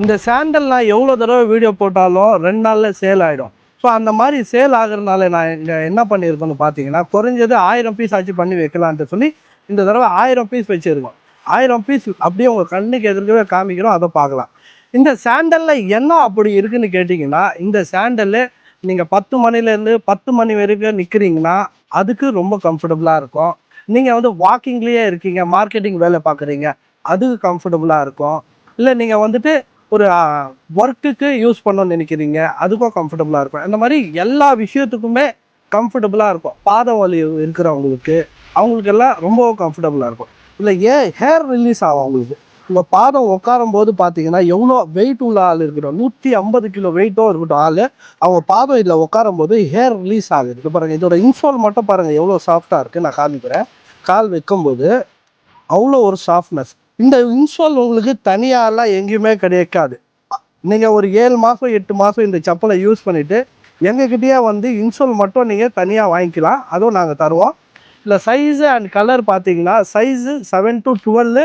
இந்த சாண்டல்லாம் எவ்வளோ தடவை வீடியோ போட்டாலும் 2 நாளில் சேல் ஆகிடும். ஸோ அந்த மாதிரி சேல் ஆகுறதுனால நான் இங்கே என்ன பண்ணியிருக்கோன்னு பார்த்தீங்கன்னா, குறைஞ்சது 1000 பீஸ் ஆச்சு பண்ணி வைக்கலான்ட்டு சொல்லி இந்த தடவை 1000 பீஸ் வச்சுருக்கோம். 1000 பீஸ் அப்படியே உங்கள் கண்ணுக்கு எதிர்க்கவே காமிக்கிறோம், அதை பார்க்கலாம். இந்த சாண்டலில் என்ன அப்படி இருக்குன்னு கேட்டிங்கன்னா, இந்த சாண்டலு நீங்கள் 10 மணிலேருந்து 10 மணி வரைக்கும் நிற்கிறீங்கன்னா அதுக்கு ரொம்ப கம்ஃபர்டபுளாக இருக்கும். நீங்கள் வந்து வாக்கிங்லேயே இருக்கீங்க, மார்க்கெட்டிங் வேலை பார்க்குறீங்க, அதுக்கு கம்ஃபர்டபுளாக இருக்கும். இல்லை நீங்கள் வந்துட்டு ஒரு ஒர்க்குக்கு யூஸ் பண்ணணும்னு நினைக்கிறீங்க, அதுக்கும் கம்ஃபர்டபுளாக இருக்கும். இந்த மாதிரி எல்லா விஷயத்துக்குமே கம்ஃபர்டபுளாக இருக்கும். பாதம் வலி இருக்கிறவங்களுக்கு அவங்களுக்கெல்லாம் ரொம்பவும் கம்ஃபர்டபுளாக இருக்கும். இல்லை ஹேர் ரிலீஸ் ஆகும் அவங்களுக்கு. உங்கள் பாதம் உட்காரும் போது பார்த்தீங்கன்னா எவ்வளோ வெயிட் உள்ள ஆள் இருக்கட்டும், 150 கிலோ வெயிட்டோ இருக்கட்டும் ஆள், அவங்க பாதம் இதில் உட்காரும் போது ஹேர் ரிலீஸ் ஆகுது. இப்போ பாருங்கள், இதோட இன்சோல் மட்டும் பாருங்கள் எவ்வளோ சாஃப்டாக இருக்குது. நான் காமிக்கிறேன். கால் வைக்கும்போது அவ்வளோ ஒரு சாஃப்ட்னஸ். இந்த இன்சோல் உங்களுக்கு தனியாலாம் எங்கேயுமே கிடைக்காது. நீங்கள் ஒரு 7 மாதம் 8 மாதம் இந்த செப்பலை யூஸ் பண்ணிவிட்டு எங்ககிட்டயே வந்து இன்சோல் மட்டும் நீங்கள் தனியாக வாங்கிக்கலாம், அதுவும் நாங்கள் தருவோம். இல்லை சைஸு அண்ட் கலர் பார்த்தீங்கன்னா சைஸு 7 to 12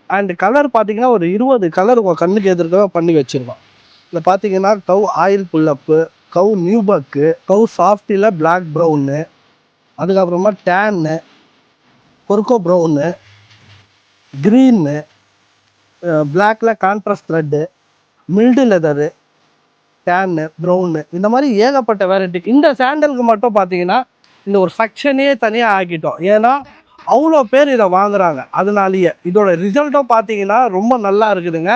அண்ட் கலர் பார்த்தீங்கன்னா ஒரு 20 கலர் உங்கள் கண்ணுக்கு எதிர்க்க பண்ணி வச்சுருக்கோம். இதில் பார்த்தீங்கன்னா cow oil pullup, cow nubuck, cow சாஃப்டில் பிளாக் ப்ரௌனு, அதுக்கப்புறமா டேன்னு, பொர்க்கோ ப்ரௌனு, க்ரீனு, பிளாக்கில் contrast thread, mild leather, tan, brown, இந்த மாதிரி ஏகப்பட்ட வெரைட்டி. இந்த சாண்டலுக்கு மட்டும் பார்த்தீங்கன்னா இந்த ஒரு செக்ஷனே தனியாக ஆக்கிட்டோம். ஏன்னா அவ்வளோ பேர் இதை வாங்குறாங்க. அதனாலேயே இதோட ரிசல்ட்டும் பார்த்தீங்கன்னா ரொம்ப நல்லா இருக்குதுங்க.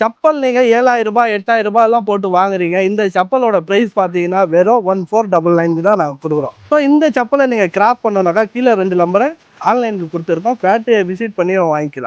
செப்பல் நீங்கள் 7000 ரூபாய் 8000 ரூபாயெல்லாம் போட்டு வாங்குறீங்க. இந்த செப்பலோட ப்ரைஸ் பார்த்தீங்கன்னா வெறும் 1499 தான் நாங்கள் கொடுக்குறோம். ஸோ இந்த செப்பலை நீங்கள் கிராப் பண்ணோன்னாக்கா கீழே 2 நம்பரை ஆன்லைனுக்கு கொடுத்துருக்கோம். ஃபேக்ட்ரியை விசிட் பண்ணி வாங்கிக்கலாம்.